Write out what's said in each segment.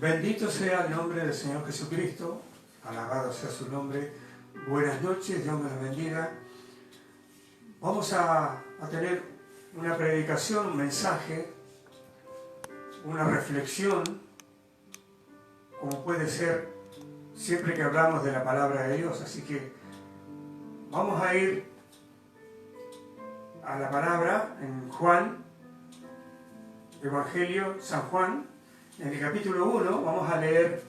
Bendito sea el nombre del Señor Jesucristo, alabado sea su nombre. Buenas noches, Dios me los bendiga. Vamos a tener una predicación, un mensaje, una reflexión, como puede ser siempre que hablamos de la palabra de Dios. Así que vamos a ir a la palabra en Juan, Evangelio San Juan, en el capítulo 1, vamos a leer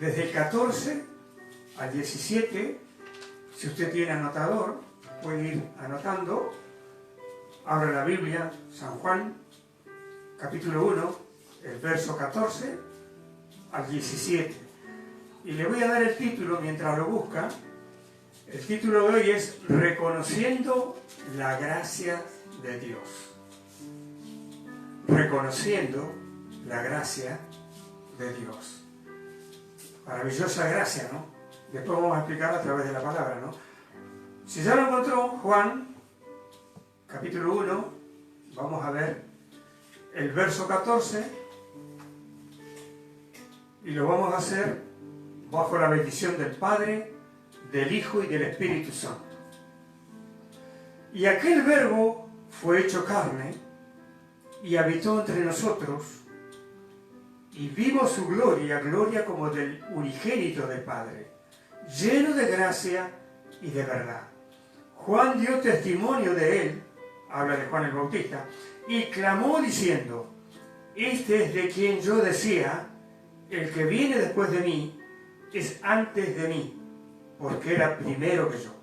desde el 14 al 17. Si usted tiene anotador, puede ir anotando. Abra la Biblia, San Juan, capítulo 1, el verso 14 al 17. Y le voy a dar el título mientras lo busca. El título de hoy es Reconociendo la gracia de Dios. Reconociendo la gracia de Dios. Maravillosa gracia, ¿no? Después vamos a explicar a través de la palabra, ¿no? Si ya lo encontró, Juan, capítulo 1, vamos a ver el verso 14 y lo vamos a hacer bajo la bendición del Padre, del Hijo y del Espíritu Santo. Y aquel Verbo fue hecho carne y habitó entre nosotros, y vimos su gloria, gloria como del unigénito del Padre, lleno de gracia y de verdad. Juan dio testimonio de él, habla de Juan el Bautista, y clamó diciendo: este es de quien yo decía, el que viene después de mí es antes de mí, porque era primero que yo.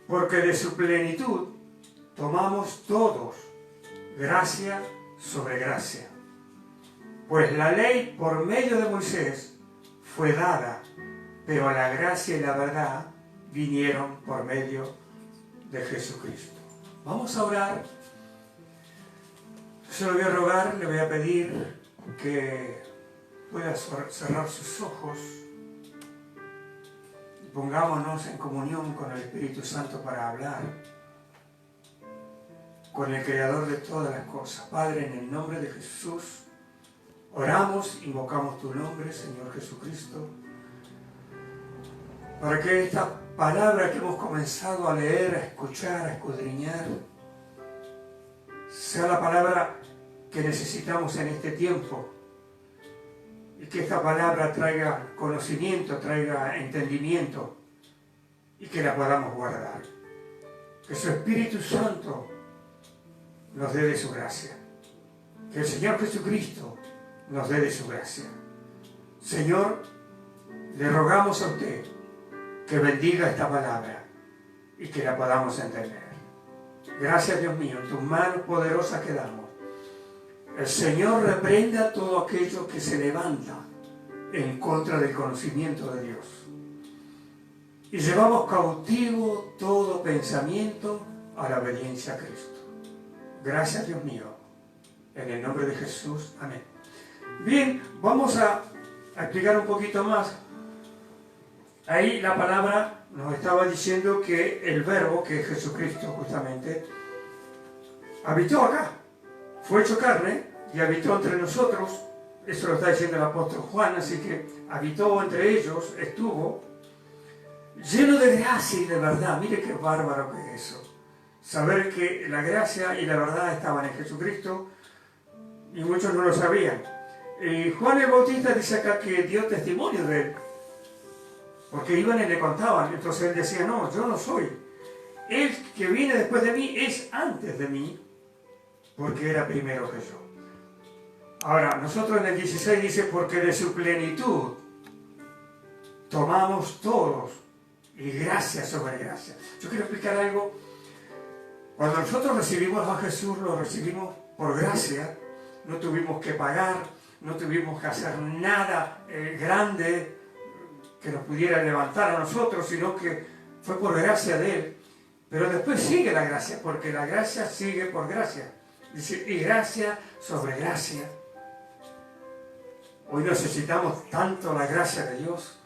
Porque de su plenitud tomamos todos gracia sobre gracia. Pues la ley por medio de Moisés fue dada, pero la gracia y la verdad vinieron por medio de Jesucristo. Vamos a orar. Yo le voy a rogar, le voy a pedir que pueda cerrar sus ojos y pongámonos en comunión con el Espíritu Santo para hablar con el Creador de todas las cosas. Padre, en el nombre de Jesús, oramos, invocamos tu nombre, Señor Jesucristo, para que esta palabra que hemos comenzado a leer, a escuchar, a escudriñar, sea la palabra que necesitamos en este tiempo, y que esta palabra traiga conocimiento, traiga entendimiento, y que la podamos guardar. Que su Espíritu Santo nos dé de su gracia. Que el Señor Jesucristo nos dé de su gracia. Señor, le rogamos a usted que bendiga esta palabra y que la podamos entender. Gracias, Dios mío, en tus manos poderosas quedamos. El Señor reprenda todo aquello que se levanta en contra del conocimiento de Dios. Y llevamos cautivo todo pensamiento a la obediencia a Cristo. Gracias, Dios mío. En el nombre de Jesús. Amén. Bien, vamos a explicar un poquito más. Ahí la palabra nos estaba diciendo que el Verbo, que es Jesucristo justamente, habitó acá. Fue hecho carne y habitó entre nosotros. Eso lo está diciendo el apóstol Juan, así que habitó entre ellos, estuvo lleno de gracia y de verdad. Mire qué bárbaro que es eso. Saber que la gracia y la verdad estaban en Jesucristo, y muchos no lo sabían. Y Juan el Bautista dice acá que dio testimonio de él, porque iban y le contaban. Entonces él decía: no, yo no soy. El que viene después de mí es antes de mí, porque era primero que yo. Ahora, nosotros en el 16 dice: porque de su plenitud tomamos todos, y gracia sobre gracia. Yo quiero explicar algo. Cuando nosotros recibimos a Jesús, lo recibimos por gracia. No tuvimos que pagar, no tuvimos que hacer nada grande que nos pudiera levantar a nosotros, sino que fue por gracia de Él. Pero después sigue la gracia, porque la gracia sigue por gracia. Dice: y gracia sobre gracia. Hoy necesitamos tanto la gracia de Dios,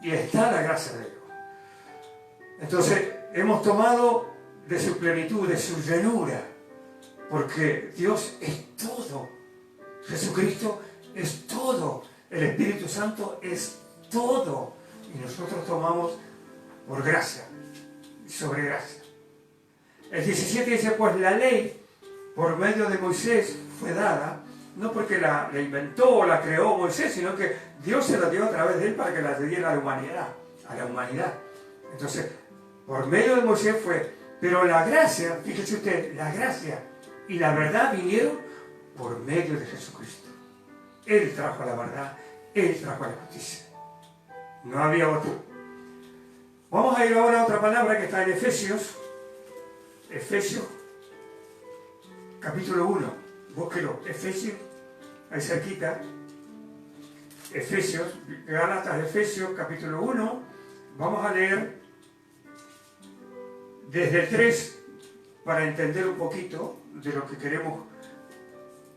y está la gracia de Dios. Entonces, hemos tomado de su plenitud, de su llenura, porque Dios es todo. Jesucristo es todo. El Espíritu Santo es todo. Y nosotros tomamos por gracia y sobre gracia. El 17 dice, pues la ley por medio de Moisés fue dada, no porque la inventó o la creó Moisés, sino que Dios se la dio a través de él para que la diera a la humanidad. Entonces, por medio de Moisés fue, pero la gracia, fíjese usted, la gracia y la verdad vinieron por medio de Jesucristo. Él trajo la verdad, Él trajo la justicia. No había otro. Vamos a ir ahora a otra palabra que está en Efesios, capítulo 1. Búsquelo, Efesios, ahí cerquita. Efesios, Gálatas, Efesios, capítulo 1. Vamos a leer desde el 3 para entender un poquito de lo que queremos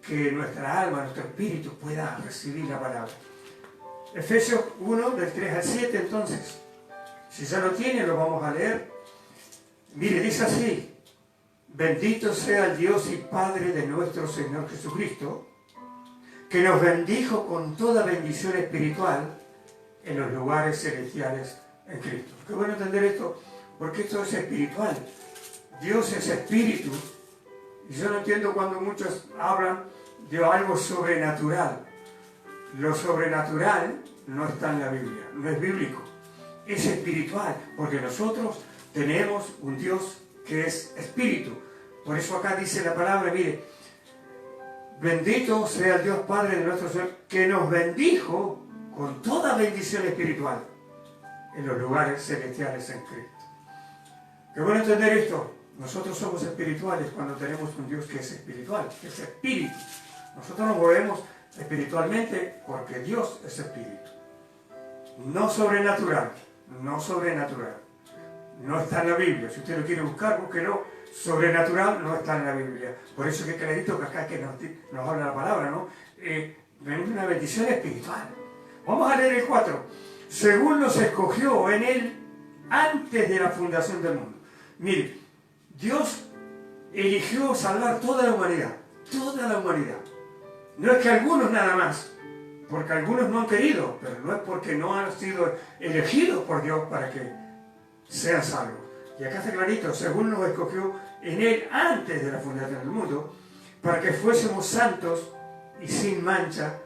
que nuestra alma, nuestro espíritu pueda recibir la palabra. Efesios 1, del 3 al 7, entonces. Si ya lo tienen, lo vamos a leer. Mire, dice así: bendito sea el Dios y Padre de nuestro Señor Jesucristo, que nos bendijo con toda bendición espiritual en los lugares celestiales en Cristo. Qué bueno entender esto, porque esto es espiritual. Dios es espíritu, y yo no entiendo cuando muchos hablan de algo sobrenatural. Lo sobrenatural no está en la Biblia, no es bíblico, es espiritual, porque nosotros tenemos un Dios que es espíritu. Por eso acá dice la palabra, mire, bendito sea el Dios Padre de nuestro Señor, que nos bendijo con toda bendición espiritual en los lugares celestiales en Cristo. Qué bueno entender esto. Nosotros somos espirituales cuando tenemos un Dios que es espiritual, que es espíritu. Nosotros nos movemos espiritualmente porque Dios es espíritu. No sobrenatural, no sobrenatural. No está en la Biblia. Si usted lo quiere buscar, búsquelo. Sobrenatural no está en la Biblia. Por eso que clarito que acá que nos habla la palabra, ¿no? Una bendición espiritual. Vamos a leer el 4. Según nos escogió en Él antes de la fundación del mundo. Mire, Dios eligió salvar toda la humanidad. Toda la humanidad. No es que algunos nada más, porque algunos no han querido, pero no es porque no han sido elegidos por Dios para que sean salvos. Y acá está clarito, según nos escogió en Él antes de la fundación del mundo, para que fuésemos santos y sin mancha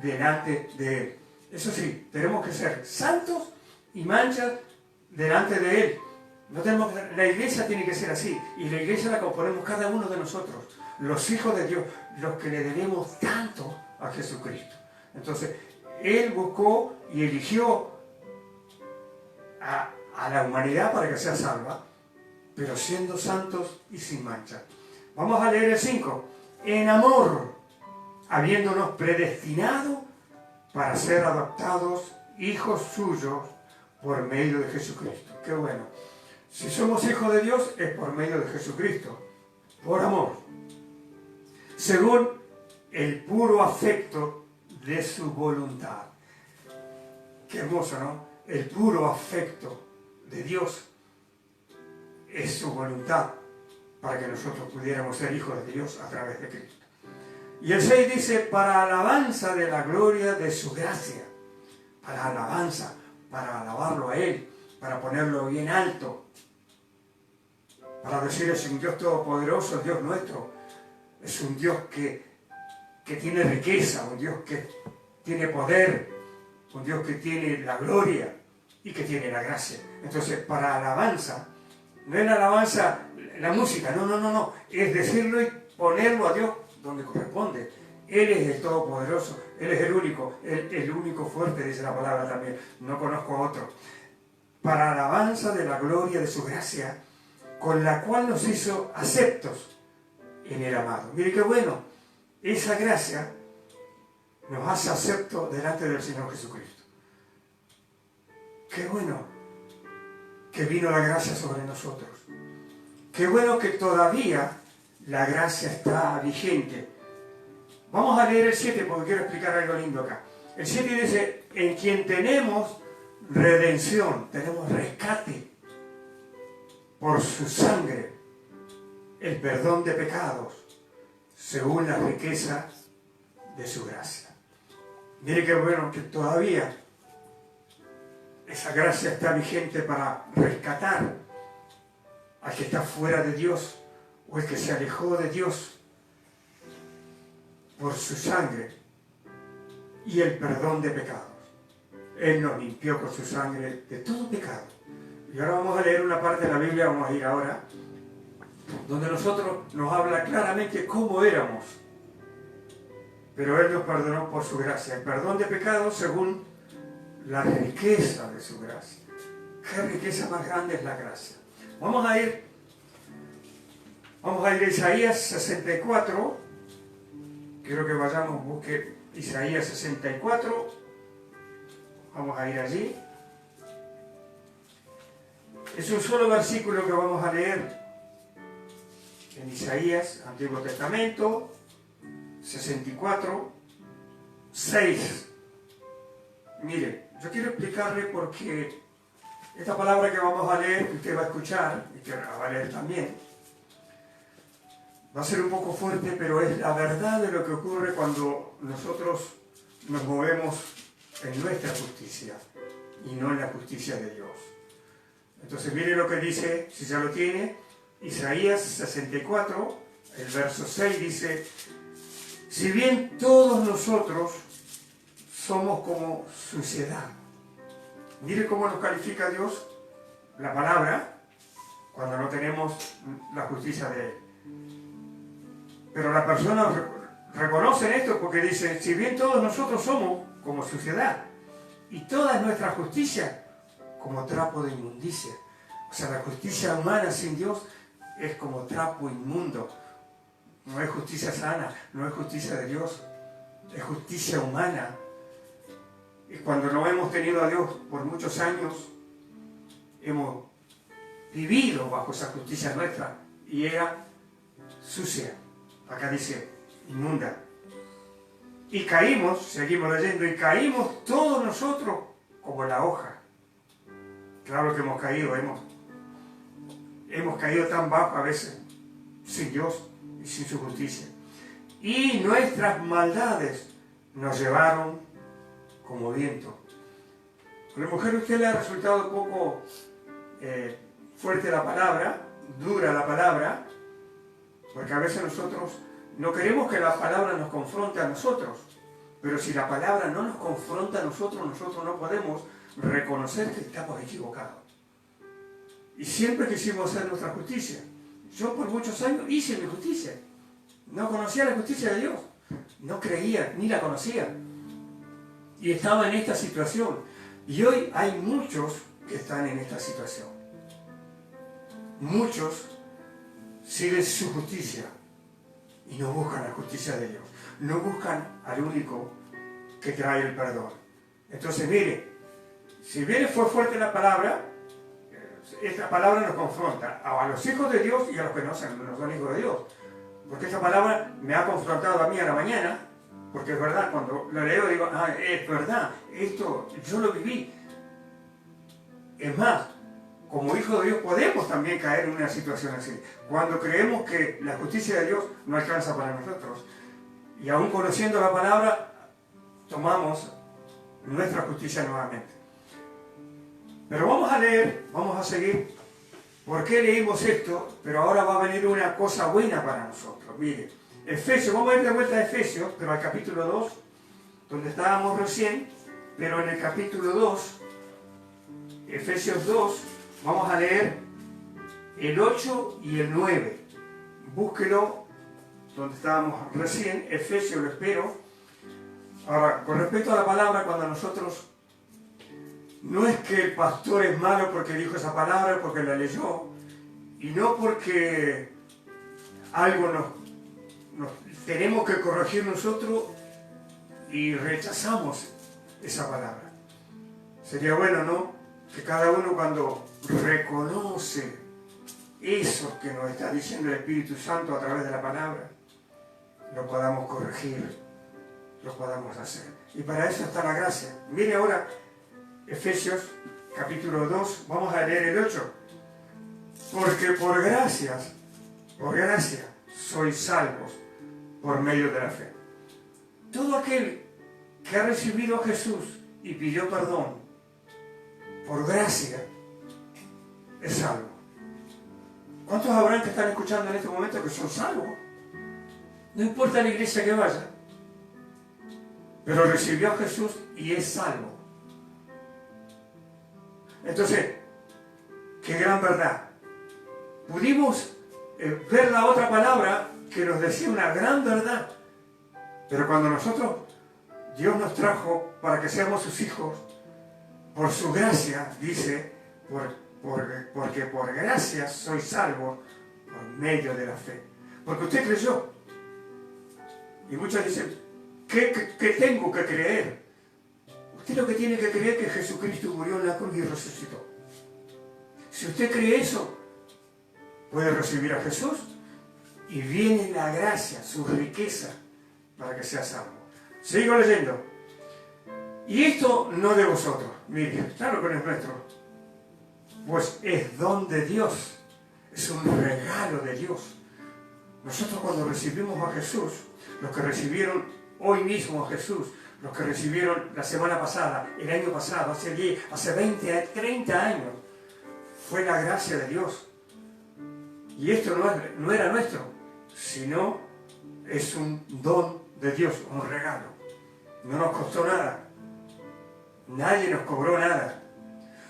delante de Él. Eso sí, tenemos que ser santos y manchas delante de Él. No tenemos, la iglesia tiene que ser así, y la iglesia la componemos cada uno de nosotros, los hijos de Dios, los que le debemos tanto a Jesucristo. Entonces, Él buscó y eligió a la humanidad para que sea salva, pero siendo santos y sin mancha. Vamos a leer el 5. En amor, habiéndonos predestinado para ser adoptados hijos suyos por medio de Jesucristo. Qué bueno. Si somos hijos de Dios es por medio de Jesucristo, por amor, según el puro afecto de su voluntad. Qué hermoso, ¿no? El puro afecto de Dios es su voluntad para que nosotros pudiéramos ser hijos de Dios a través de Cristo. Y el 6 dice, para alabanza de la gloria de su gracia, para alabanza, para alabarlo a Él, para ponerlo bien alto, para decir es un Dios todopoderoso, el Dios nuestro, es un Dios que tiene riqueza, un Dios que tiene poder, un Dios que tiene la gloria y que tiene la gracia. Entonces, para alabanza, no es la alabanza, la música, no, es decirlo y ponerlo a Dios donde corresponde. Él es el todopoderoso, Él es el único fuerte, dice la palabra también, no conozco otro. Para alabanza de la gloria de su gracia, con la cual nos hizo aceptos en el amado. Mire qué bueno, esa gracia nos hace aceptos delante del Señor Jesucristo. Qué bueno que vino la gracia sobre nosotros. Qué bueno que todavía la gracia está vigente. Vamos a leer el 7 porque quiero explicar algo lindo acá. El 7 dice, en quien tenemos redención, tenemos rescate por su sangre, el perdón de pecados, según la riqueza de su gracia. Mire qué bueno que todavía esa gracia está vigente para rescatar al que está fuera de Dios o el que se alejó de Dios por su sangre y el perdón de pecados. Él nos limpió con su sangre de todo pecado. Y ahora vamos a leer una parte de la Biblia, vamos a ir ahora, donde nosotros nos habla claramente cómo éramos. Pero Él nos perdonó por su gracia. El perdón de pecados según la riqueza de su gracia. Qué riqueza más grande es la gracia. Vamos a ir a Isaías 64. Quiero que vayamos, busque Isaías 64. Vamos a ir allí. Es un solo versículo que vamos a leer en Isaías, Antiguo Testamento, 64, 6. Mire, yo quiero explicarle porque esta palabra que vamos a leer, que usted va a escuchar, y que va a leer también, va a ser un poco fuerte, pero es la verdad de lo que ocurre cuando nosotros nos movemos en nuestra justicia y no en la justicia de Dios. Entonces mire lo que dice, si ya lo tiene, Isaías 64, el verso 6 dice: si bien todos nosotros somos como suciedad. Mire cómo nos califica Dios, la palabra, cuando no tenemos la justicia de Él. Pero las personas reconocen esto porque dicen, si bien todos nosotros somos como suciedad, y toda nuestra justicia como trapo de inmundicia. O sea, la justicia humana sin Dios es como trapo inmundo. No es justicia sana, no es justicia de Dios, es justicia humana. Y cuando no hemos tenido a Dios por muchos años, hemos vivido bajo esa justicia nuestra y era sucia. Acá dice, inmunda. Y caímos, seguimos leyendo, y caímos todos nosotros como la hoja. Claro que hemos caído, hemos caído tan bajo a veces, sin Dios y sin su justicia. Y nuestras maldades nos llevaron como viento. A la mujer, a usted le ha resultado un poco fuerte la palabra, dura la palabra, porque a veces nosotros no queremos que la palabra nos confronte a nosotros, pero si la palabra no nos confronta a nosotros, nosotros no podemos reconocer que estamos equivocados. Y siempre quisimos hacer nuestra justicia. Yo por muchos años hice mi justicia. No conocía la justicia de Dios. No creía, ni la conocía. Y estaba en esta situación. Y hoy hay muchos que están en esta situación. Muchos siguen su justicia y no buscan la justicia de Dios. No buscan al único que trae el perdón. Entonces, mire, si bien fue fuerte la palabra, esta palabra nos confronta a los hijos de Dios y a los que no son hijos de Dios. Porque esta palabra me ha confrontado a mí a la mañana, porque es verdad, cuando lo leo digo, es verdad, esto yo lo viví. Es más, como hijos de Dios podemos también caer en una situación así, cuando creemos que la justicia de Dios no alcanza para nosotros. Y aún conociendo la palabra, tomamos nuestra justicia nuevamente. Pero vamos a leer, vamos a seguir. ¿Por qué leímos esto? Pero ahora va a venir una cosa buena para nosotros. Mire, Efesios, vamos a ir de vuelta a Efesios, pero al capítulo 2, donde estábamos recién, pero en el capítulo 2, Efesios 2, vamos a leer el 8 y el 9. Búsquelo donde estábamos recién, Efesios, lo espero. Ahora, con respecto a la palabra, cuando nosotros, no es que el pastor es malo porque dijo esa palabra, porque la leyó, y no porque algo nos tenemos que corregir nosotros y rechazamos esa palabra. Sería bueno, ¿no?, que cada uno cuando reconoce eso que nos está diciendo el Espíritu Santo a través de la palabra, lo podamos corregir, lo podamos hacer. Y para eso está la gracia. Mire ahora Efesios capítulo 2, vamos a leer el 8. Porque por gracia, sois salvos por medio de la fe. Todo aquel que ha recibido a Jesús y pidió perdón por gracia es salvo. ¿Cuántos habrán que están escuchando en este momento que son salvos? No importa la iglesia que vaya, pero recibió a Jesús y es salvo. Entonces, qué gran verdad. Pudimos ver la otra palabra que nos decía una gran verdad, pero cuando Dios nos trajo para que seamos sus hijos, por su gracia, dice, porque por gracia soy salvo por medio de la fe. Porque usted creyó. Y muchos dicen, ¿qué tengo que creer? Usted lo que tiene que creer es que Jesucristo murió en la cruz y resucitó. Si usted cree eso, puede recibir a Jesús y viene la gracia, su riqueza, para que sea salvo. Sigo leyendo. Y esto no de vosotros. Mire, claro que no es nuestro. Pues es don de Dios. Es un regalo de Dios. Nosotros cuando recibimos a Jesús, los que recibieron hoy mismo a Jesús, los que recibieron la semana pasada, el año pasado, hace 20, 30 años, fue la gracia de Dios. Y esto no era nuestro, sino es un don de Dios, un regalo. No nos costó nada. Nadie nos cobró nada.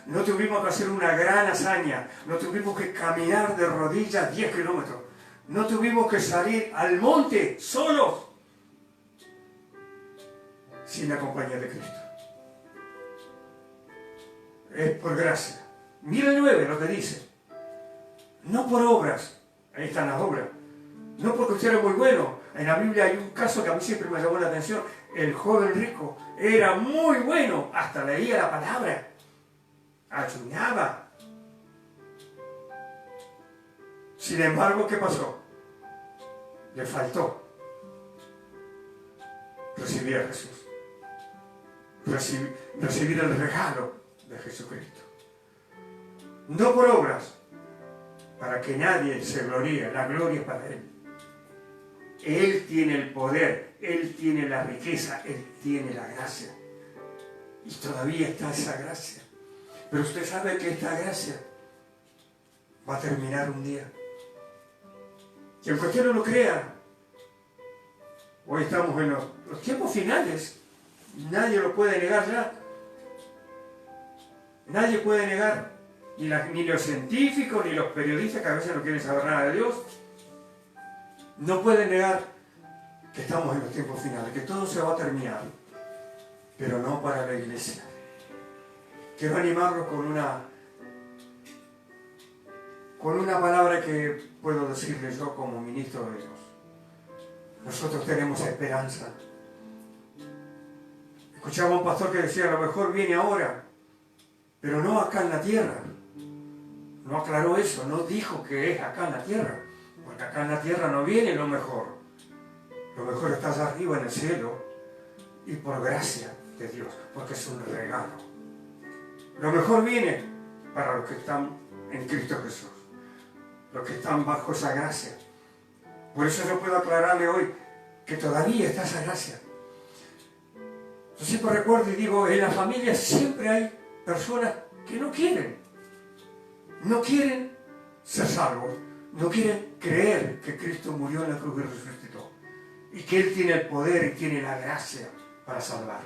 No tuvimos que hacer una gran hazaña. No tuvimos que caminar de rodillas 10 kilómetros. No tuvimos que salir al monte solos, sin la compañía de Cristo. Es por gracia. Mira el 9 lo que dice. No por obras. Ahí están las obras. No porque usted era muy bueno. En la Biblia hay un caso que a mí siempre me llamó la atención. El joven rico era muy bueno. Hasta leía la palabra. Ayunaba. Sin embargo, ¿qué pasó? Le faltó recibir a Jesús. Recibir el regalo de Jesucristo. No por obras, para que nadie se gloríe. La gloria es para Él. Él tiene el poder, Él tiene la riqueza, Él tiene la gracia. Y todavía está esa gracia. Pero usted sabe que esta gracia va a terminar un día. Y aunque usted no lo crea, hoy estamos en los tiempos finales. Nadie lo puede negar ya. Nadie puede negar, ni los científicos, ni los periodistas que a veces no quieren saber nada de Dios. No pueden negar que estamos en los tiempos finales, que todo se va a terminar, pero no para la iglesia. Quiero animarlos con una palabra que puedo decirles yo como ministro de Dios. Nosotros tenemos esperanza. Escuchaba a un pastor que decía, a lo mejor viene ahora, pero no acá en la tierra. No aclaró eso, no dijo que es acá en la tierra, porque acá en la tierra no viene lo mejor. Lo mejor está allá arriba en el cielo y por gracia de Dios, porque es un regalo. Lo mejor viene para los que están en Cristo Jesús, los que están bajo esa gracia. Por eso yo puedo aclararle hoy que todavía está esa gracia. Yo siempre recuerdo y digo, en la familia siempre hay personas que no quieren ser salvos, no quieren creer que Cristo murió en la cruz y resucitó, y que Él tiene el poder y tiene la gracia para salvar.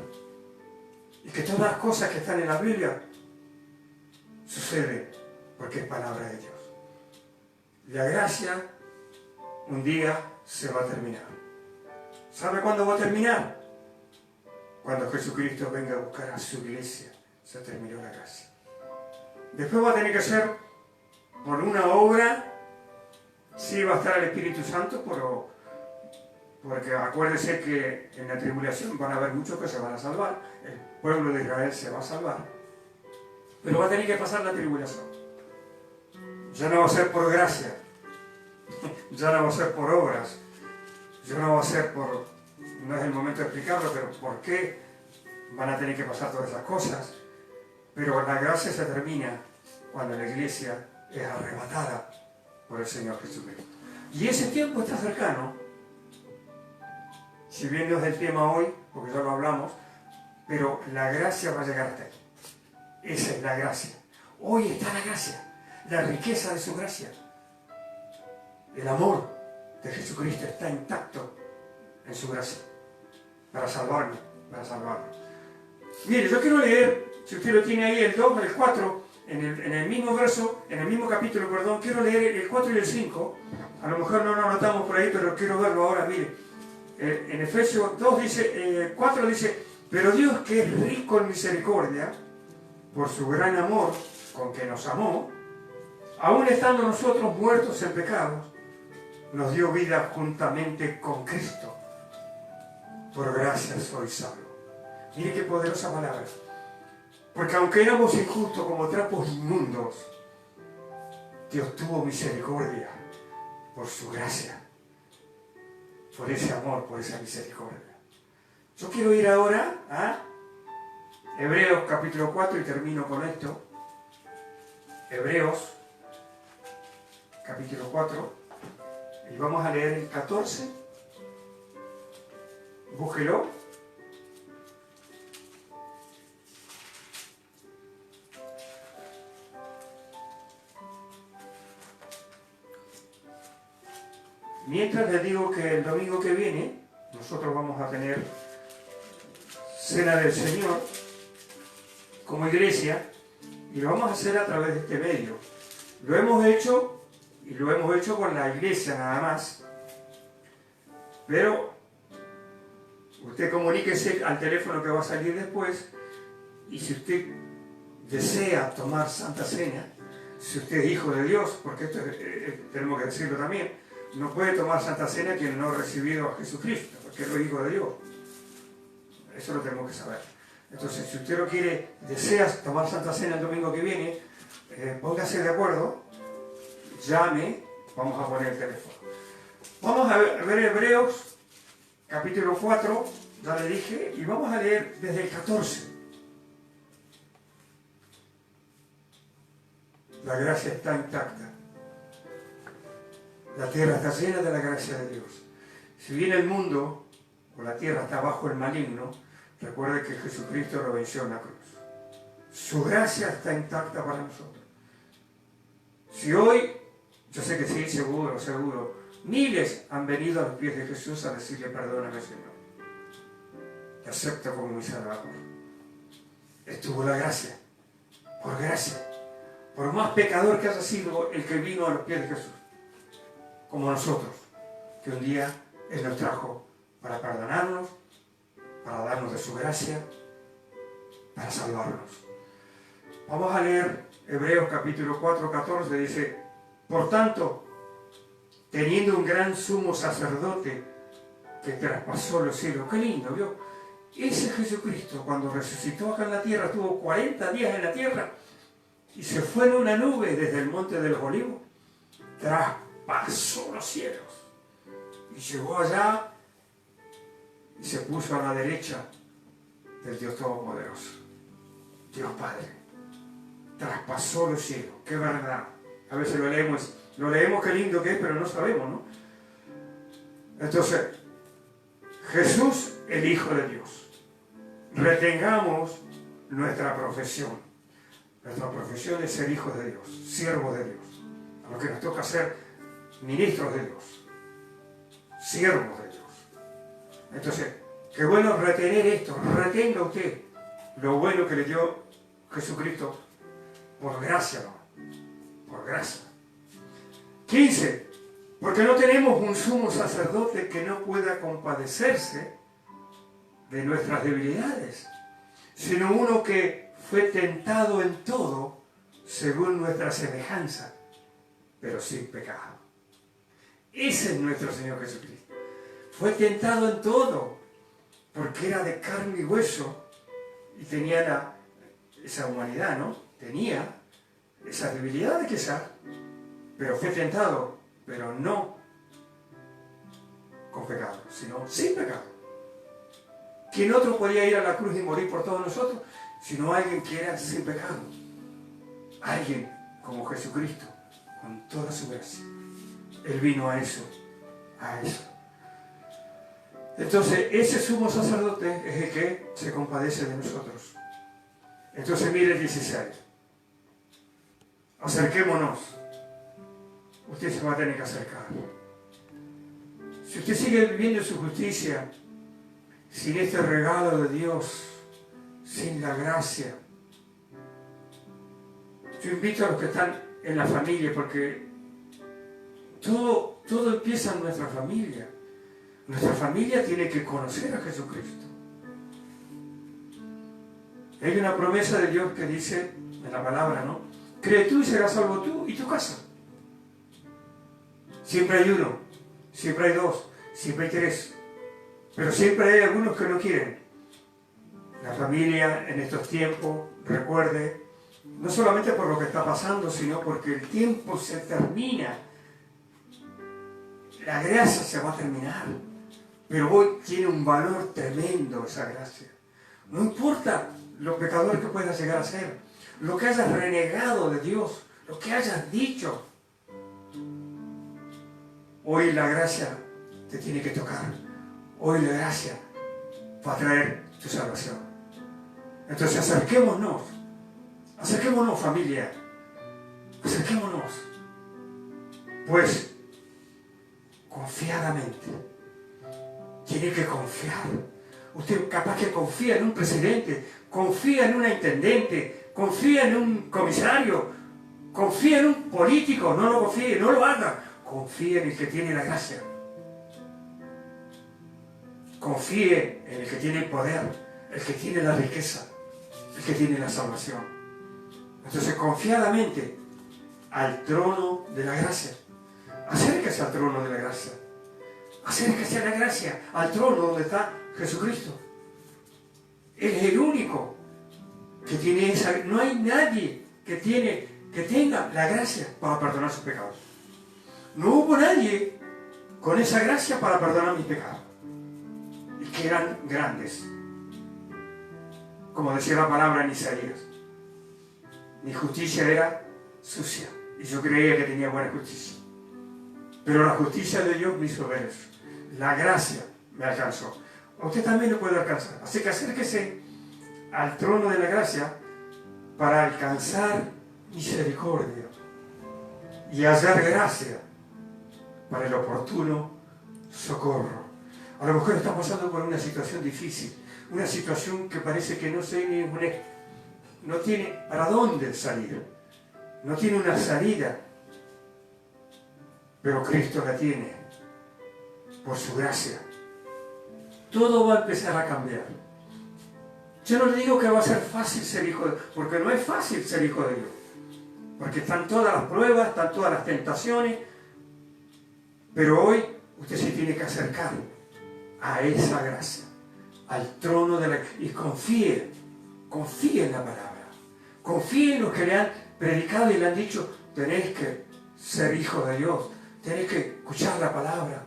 Y que todas las cosas que están en la Biblia suceden porque es palabra de Dios. La gracia un día se va a terminar. ¿Sabe cuándo va a terminar? Cuando Jesucristo venga a buscar a su iglesia. Se terminó la gracia. Después va a tener que ser por una obra. Sí va a estar el Espíritu Santo, porque acuérdese que en la tribulación van a haber muchos que se van a salvar. El pueblo de Israel se va a salvar. Pero va a tener que pasar la tribulación. Ya no va a ser por gracia. Ya no va a ser por obras. Ya no va a ser por... No es el momento de explicarlo, pero ¿por qué van a tener que pasar todas esas cosas? Pero la gracia se termina cuando la iglesia es arrebatada por el Señor Jesucristo. Y ese tiempo está cercano. Si bien no es el tema hoy, porque ya lo hablamos, pero la gracia va a llegar hasta aquí. Esa es la gracia. Hoy está la gracia, la riqueza de su gracia. El amor de Jesucristo está intacto en su gracia, para salvarnos, para salvarnos. Mire, yo quiero leer, si usted lo tiene ahí, el 2, el 4, en el mismo verso, en el mismo capítulo, perdón, quiero leer el 4 y el 5. A lo mejor no lo anotamos por ahí, pero quiero verlo ahora. Mire, en Efesios 2 dice, 4 dice, pero Dios, que es rico en misericordia, por su gran amor con que nos amó, aun estando nosotros muertos en pecados, nos dio vida juntamente con Cristo. Por gracia soy salvo. Mire qué poderosa palabra. Porque aunque éramos injustos como trapos inmundos, Dios tuvo misericordia por su gracia, por ese amor, por esa misericordia. Yo quiero ir ahora a Hebreos capítulo 4 y termino con esto. Hebreos capítulo 4 y vamos a leer el 14. Búsquelo. Mientras les digo que el domingo que viene nosotros vamos a tener Cena del Señor como iglesia y lo vamos a hacer a través de este medio. Lo hemos hecho y lo hemos hecho con la iglesia nada más, pero usted comuníquese al teléfono que va a salir después y si usted desea tomar Santa Cena, si usted es hijo de Dios, porque esto tenemos que decirlo también, no puede tomar Santa Cena quien no ha recibido a Jesucristo, porque es hijo de Dios. Eso lo tenemos que saber. Entonces, si usted lo quiere, desea tomar Santa Cena el domingo que viene, póngase de acuerdo, llame, vamos a poner el teléfono. Vamos a ver Hebreos, capítulo 4, ya le dije, y vamos a leer desde el 14. La gracia está intacta. La tierra está llena de la gracia de Dios. Si bien el mundo o la tierra está bajo el maligno, recuerde que Jesucristo lo venció en la cruz. Su gracia está intacta para nosotros. Si hoy, yo sé que sí, seguro, miles han venido a los pies de Jesús a decirle, perdóname, Señor. Te acepto como mi Salvador. Estuvo la gracia, por gracia. Por más pecador que haya sido el que vino a los pies de Jesús, como nosotros, que un día Él nos trajo para perdonarnos, para darnos de su gracia, para salvarnos. Vamos a leer Hebreos capítulo 4, 14, dice, por tanto, teniendo un gran sumo sacerdote que traspasó los cielos, qué lindo, ¿vio? Ese Jesucristo, cuando resucitó acá en la tierra, estuvo 40 días en la tierra y se fue en una nube desde el monte de los Olivos, traspasó los cielos y llegó allá y se puso a la derecha del Dios Todopoderoso, Dios Padre. Traspasó los cielos, qué verdad. A veces lo leemos qué lindo que es, pero no sabemos, ¿no? Entonces, Jesús, el Hijo de Dios. Retengamos nuestra profesión. Nuestra profesión es ser hijos de Dios, siervos de Dios. A lo que nos toca ser ministros de Dios, siervos de Dios. Entonces, qué bueno retener esto. Retenga usted lo bueno que le dio Jesucristo por gracia, ¿no? Por gracia. 15. Porque no tenemos un sumo sacerdote que no pueda compadecerse de nuestras debilidades, sino uno que fue tentado en todo según nuestra semejanza, pero sin pecado. Ese es nuestro Señor Jesucristo. Fue tentado en todo, porque era de carne y hueso y tenía esa humanidad, ¿no? Tenía esa debilidad quizás, pero fue tentado, pero no con pecado, sino sin pecado. ¿Quién otro podía ir a la cruz y morir por todos nosotros? Sino alguien que era sin pecado. Alguien como Jesucristo, con toda su gracia. Él vino a eso, a eso. Entonces, ese sumo sacerdote es el que se compadece de nosotros. Entonces, mire el 16. Acerquémonos. Usted se va a tener que acercar. Si usted sigue viviendo su justicia, sin este regalo de Dios, sin la gracia, yo invito a los que están en la familia, porque todo empieza en nuestra familia. Nuestra familia tiene que conocer a Jesucristo. Hay una promesa de Dios que dice en la palabra, ¿no? Cree tú y serás salvo tú y tu casa. Siempre hay uno, siempre hay dos, siempre hay tres, pero siempre hay algunos que no quieren. La familia en estos tiempos, recuerde, no solamente por lo que está pasando, sino porque el tiempo se termina. La gracia se va a terminar, pero hoy tiene un valor tremendo esa gracia. No importa lo pecador que puedas llegar a ser, lo que hayas renegado de Dios, lo que hayas dicho. Hoy la gracia te tiene que tocar. Hoy la gracia va a traer tu salvación. Entonces acerquémonos familia, acerquémonos, pues confiadamente. Tiene que confiar. Usted capaz que confía en un presidente, confía en una intendente, confía en un comisario, confía en un político. No lo confíe, no lo haga. Confíe en el que tiene la gracia. Confíe en el que tiene el poder, el que tiene la riqueza, el que tiene la salvación. Entonces, confiadamente al trono de la gracia. Acérquese al trono de la gracia. Acérquese a la gracia, al trono donde está Jesucristo. Él es el único que tiene esa. No hay nadie que tenga la gracia para perdonar sus pecados. No hubo nadie con esa gracia para perdonar mis pecados. Y que eran grandes. Como decía la palabra en Isaías. Mi justicia era sucia. Y yo creía que tenía buena justicia. Pero la justicia de Dios me hizo ver eso. La gracia me alcanzó. A usted también lo puede alcanzar. Así que acérquese al trono de la gracia para alcanzar misericordia y hallar gracia para el oportuno socorro. A lo mejor está pasando por una situación difícil, una situación que parece que no tiene para dónde salir, no tiene una salida, pero Cristo la tiene por su gracia. Todo va a empezar a cambiar. Yo no le digo que va a ser fácil ser hijo de Dios, porque no es fácil ser hijo de Dios, porque están todas las pruebas, están todas las tentaciones, pero hoy usted se tiene que acercar a esa gracia, al trono de la... y confíe en la palabra, confíe en los que le han predicado y le han dicho, tenés que ser hijo de Dios, tenés que escuchar la palabra,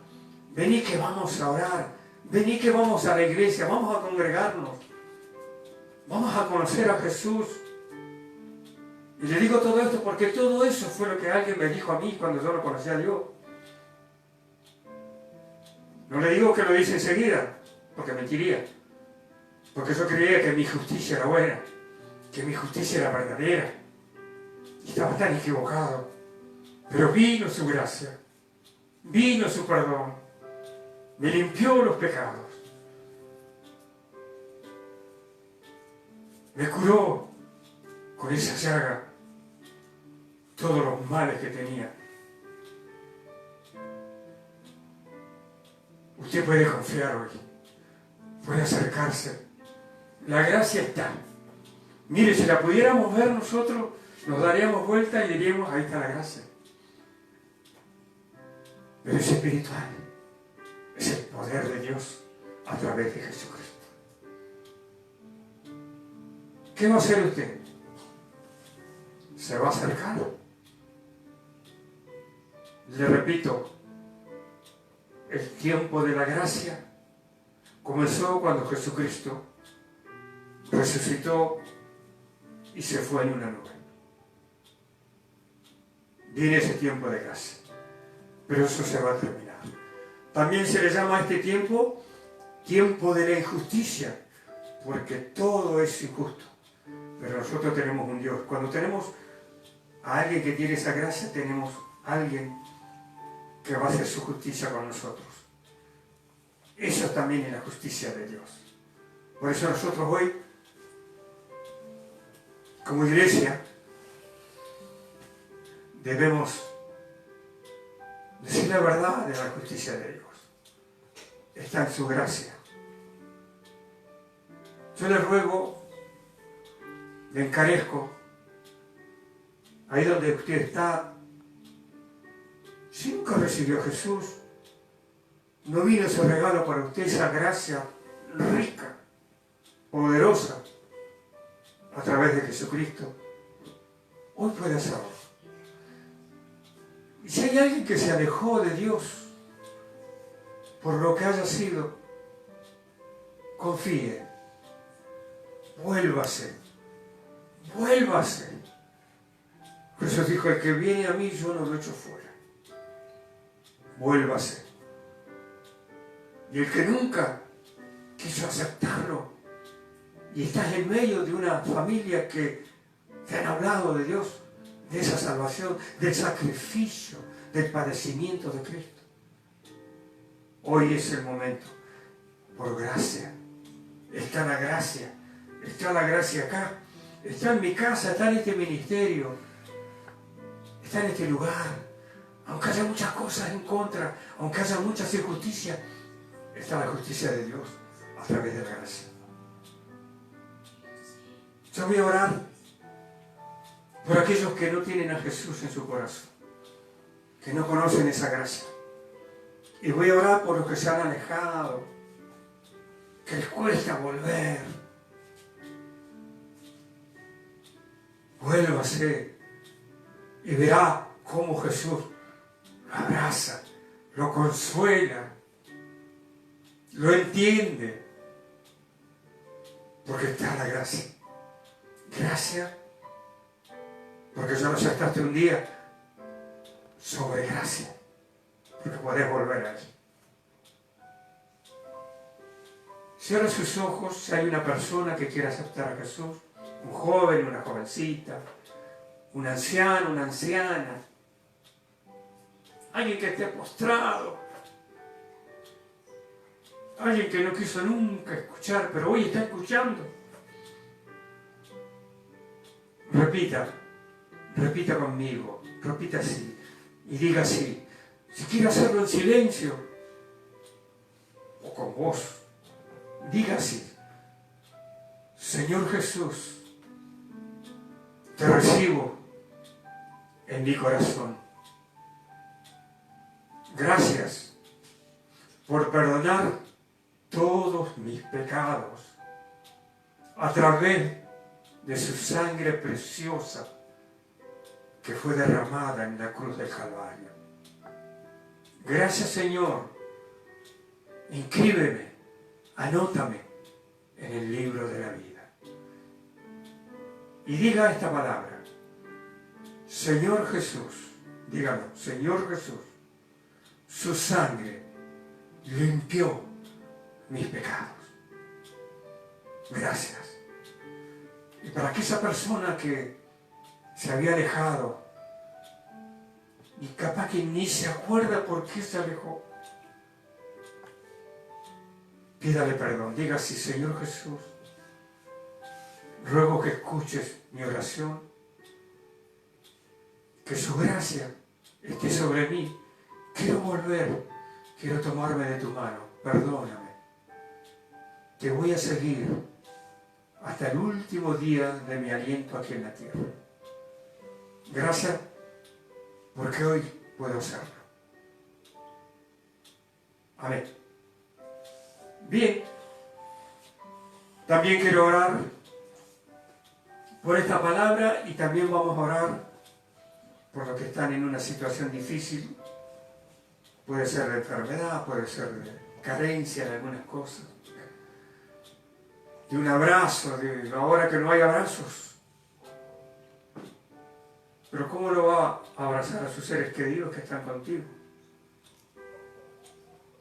vení que vamos a orar, vení que vamos a la iglesia, vamos a congregarnos, vamos a conocer a Jesús. Y le digo todo esto porque todo eso fue lo que alguien me dijo a mí cuando yo no conocía a Dios. No le digo que lo hice enseguida, porque mentiría. Porque yo creía que mi justicia era buena, que mi justicia era verdadera. Y estaba tan equivocado. Pero vino su gracia, vino su perdón, me limpió los pecados, me curó con esa llaga todos los males que tenía. Usted puede confiar hoy, puede acercarse. La gracia está. Mire, si la pudiéramos ver nosotros, nos daríamos vuelta y diríamos, ahí está la gracia. Pero es espiritual. Es el poder de Dios a través de Jesucristo. ¿Qué va a hacer usted? ¿Se va a acercar? Le repito, el tiempo de la gracia comenzó cuando Jesucristo resucitó y se fue en una nube. Viene ese tiempo de gracia, pero eso se va a terminar. También se le llama a este tiempo tiempo de la injusticia, porque todo es injusto. Pero nosotros tenemos un Dios. Cuando tenemos a alguien que tiene esa gracia, tenemos a alguien que va a hacer su justicia con nosotros. Eso también es la justicia de Dios. Por eso nosotros hoy, como iglesia, debemos decir la verdad de la justicia de Dios. Está en su gracia. Yo le ruego, le encarezco, ahí donde usted está, si nunca recibió a Jesús, no vino ese regalo para usted, esa gracia rica, poderosa, a través de Jesucristo, hoy puede hacerlo. Y si hay alguien que se alejó de Dios, por lo que haya sido, confíe, vuélvase. Jesús dijo, el que viene a mí yo no lo echo fuera. Vuélvase. Y el que nunca quiso aceptarlo, y estás en medio de una familia que te han hablado de Dios, de esa salvación, del sacrificio, del padecimiento de Cristo, hoy es el momento, por gracia. Está la gracia acá, está en mi casa, está en este ministerio, está en este lugar. Aunque haya muchas cosas en contra, aunque haya muchas injusticias, está la justicia de Dios a través de la gracia. Yo voy a orar por aquellos que no tienen a Jesús en su corazón, que no conocen esa gracia. Y voy a orar por los que se han alejado, que les cuesta volver. Vuélvase y verá cómo Jesús lo abraza, lo consuela, lo entiende, porque está la gracia. Gracia, porque ya lo aceptaste un día, sobre gracia, porque podés volver a él. Cierra sus ojos si hay una persona que quiera aceptar a Jesús, un joven, una jovencita, un anciano, una anciana, alguien que esté postrado, alguien que no quiso nunca escuchar, pero hoy está escuchando. Repita conmigo, repita así, y diga así. Si quiere hacerlo en silencio, o con voz, diga así: Señor Jesús, te recibo en mi corazón. Gracias por perdonar todos mis pecados a través de su sangre preciosa que fue derramada en la cruz del Calvario. Gracias, Señor. Inscríbeme, anótame en el libro de la vida. Y diga esta palabra: Señor Jesús, dígalo, Señor Jesús, su sangre limpió mis pecados. Gracias. Y para que esa persona que se había alejado, y capaz que ni se acuerda por qué se alejó, pídale perdón. Diga así: Señor Jesús, ruego que escuches mi oración, que su gracia esté sobre mí. Quiero volver, quiero tomarme de tu mano, perdóname. Te voy a seguir hasta el último día de mi aliento aquí en la tierra. Gracias, porque hoy puedo hacerlo. Amén. Bien, también quiero orar por esta palabra, y también vamos a orar por los que están en una situación difícil. Puede ser de enfermedad, puede ser de carencia en algunas cosas, de un abrazo, de ahora que no hay abrazos. Pero ¿cómo lo va a abrazar a sus seres queridos que están contigo?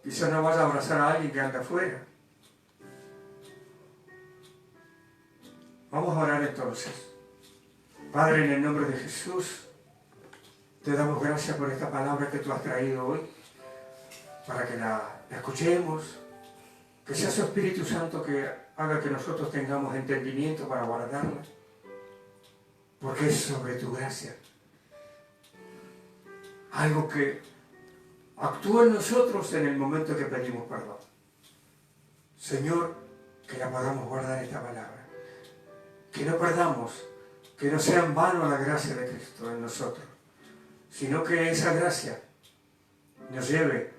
Quizás no vaya a abrazar a alguien que anda afuera. Vamos a orar entonces. Padre, en el nombre de Jesús, te damos gracias por esta palabra que tú has traído hoy, para que la escuchemos, que sea su Espíritu Santo que haga que nosotros tengamos entendimiento para guardarla, porque es sobre tu gracia. Algo que actúa en nosotros en el momento que pedimos perdón. Señor, que la podamos guardar esta palabra. Que no perdamos, que no sea en vano la gracia de Cristo en nosotros, sino que esa gracia nos lleve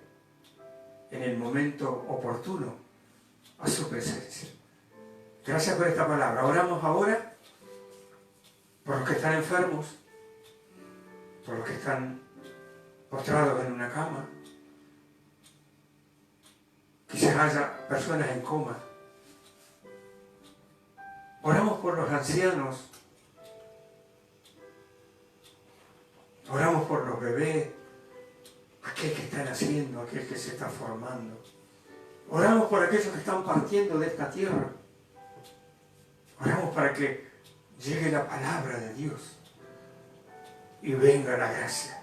en el momento oportuno a su presencia. Gracias por esta palabra. Oramos ahora por los que están enfermos, por los que están postrados en una cama. Quizás haya personas en coma. Oramos por los ancianos. Oramos por los bebés, aquel que está naciendo, aquel que se está formando. Oramos por aquellos que están partiendo de esta tierra. Oramos para que llegue la palabra de Dios y venga la gracia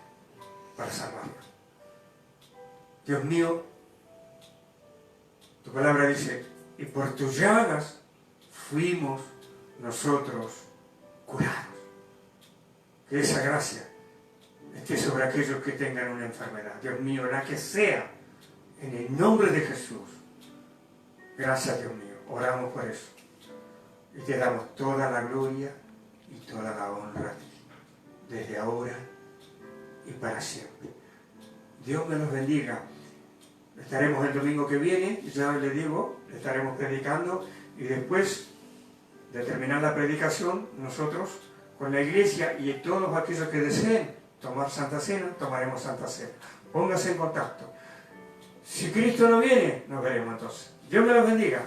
para salvarlo. Dios mío, tu palabra dice, y por tus llagas fuimos nosotros curados. Que esa gracia esté sobre aquellos que tengan una enfermedad. Dios mío, la que sea, en el nombre de Jesús. Gracias, Dios mío. Oramos por eso. Y te damos toda la gloria y toda la honra a ti, desde ahora y para siempre. Dios me los bendiga. Estaremos el domingo que viene, ya les digo, estaremos predicando y después de terminar la predicación, nosotros con la iglesia y todos aquellos que deseen tomar Santa Cena, tomaremos Santa Cena. Póngase en contacto. Si Cristo no viene, nos veremos entonces. Dios me los bendiga.